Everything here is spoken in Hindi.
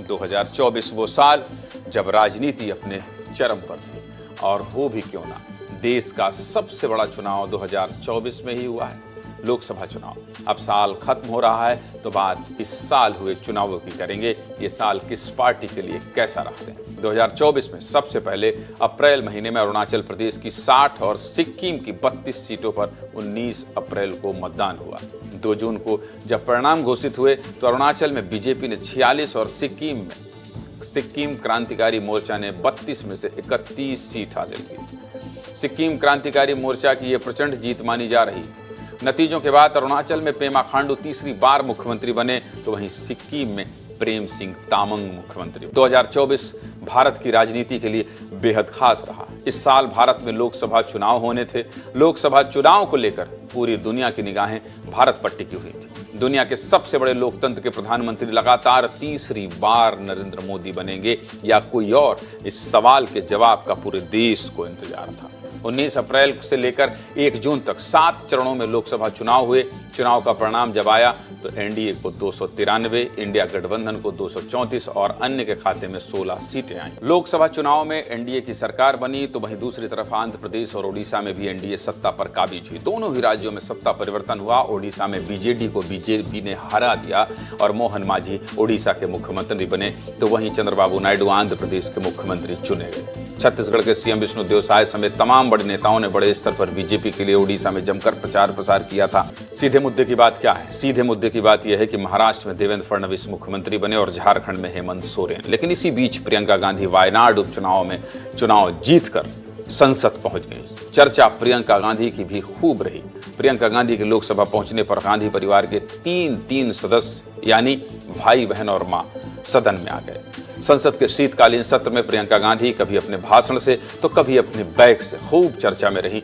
2024 वो साल जब राजनीति अपने चरम पर थी, और हो भी क्यों ना, देश का सबसे बड़ा चुनाव 2024 में ही हुआ है, लोकसभा चुनाव। अब साल खत्म हो रहा है तो बात इस साल हुए चुनावों की करेंगे। ये साल किस पार्टी के लिए कैसा रहा है। 2024 में सबसे पहले अप्रैल महीने में अरुणाचल प्रदेश की 60 और सिक्किम की 32 सीटों पर 19 अप्रैल को मतदान हुआ। 2 जून को जब परिणाम घोषित हुए तो अरुणाचल में बीजेपी ने 46 और सिक्किम क्रांतिकारी मोर्चा ने 32 में से 31 सीट हासिल की। सिक्किम क्रांतिकारी मोर्चा की यह प्रचंड जीत मानी जा रही। नतीजों के बाद अरुणाचल में पेमा खांडू तीसरी बार मुख्यमंत्री बने, तो वहीं सिक्किम में प्रेम सिंह तामंग मुख्यमंत्री। 2024 भारत की राजनीति के लिए बेहद खास रहा। इस साल भारत में लोकसभा चुनाव होने थे। लोकसभा चुनाव को लेकर पूरी दुनिया की निगाहें भारत पर टिकी हुई थी। दुनिया के सबसे बड़े लोकतंत्र के प्रधानमंत्री लगातार तीसरी बार नरेंद्र मोदी बनेंगे या कोई और, इस सवाल के जवाब का पूरे देश को इंतजार था। 19 अप्रैल से लेकर 1 जून तक 7 चरणों में लोकसभा चुनाव हुए। चुनाव का परिणाम जब आया तो एनडीए को 293, इंडिया गठबंधन को 234 और अन्य के खाते में 16 सीटें आईं। लोकसभा चुनाव में एनडीए की सरकार बनी, तो वहीं दूसरी तरफ आंध्र प्रदेश और ओडिशा में भी एनडीए सत्ता पर काबिज हुई। दोनों ही राज्यों में सत्ता परिवर्तन हुआ। ओडिशा में बीजेडी को बीजेपी ने हरा दिया और मोहन मांझी ओडिशा के मुख्यमंत्री बने, तो वहीं चंद्रबाबू नायडू आंध्र प्रदेश के मुख्यमंत्री चुने गए। छत्तीसगढ़ के सीएम विष्णुदेव साय समेत तमाम बड़े नेताओं ने बड़े स्तर पर बीजेपी के लिए ओडिशा में जमकर प्रचार प्रसार किया था। सीधे मुद्दे की बात क्या है? सीधे मुद्दे की बात यह है कि महाराष्ट्र में देवेंद्र फडणवीस मुख्यमंत्री बने और झारखंड में हेमंत सोरेन। लेकिन इसी बीच प्रियंका गांधी वायनाड उपचुनाव में चुनाव जीतकर संसद पहुंच गई। चर्चा प्रियंका गांधी की भी खूब रही। प्रियंका गांधी के लोकसभा पहुंचने पर गांधी परिवार के 3 सदस्य यानी भाई बहन और मां सदन में आ गए। संसद के शीतकालीन सत्र में प्रियंका गांधी कभी अपने भाषण से तो कभी अपने बैग से खूब चर्चा में रही।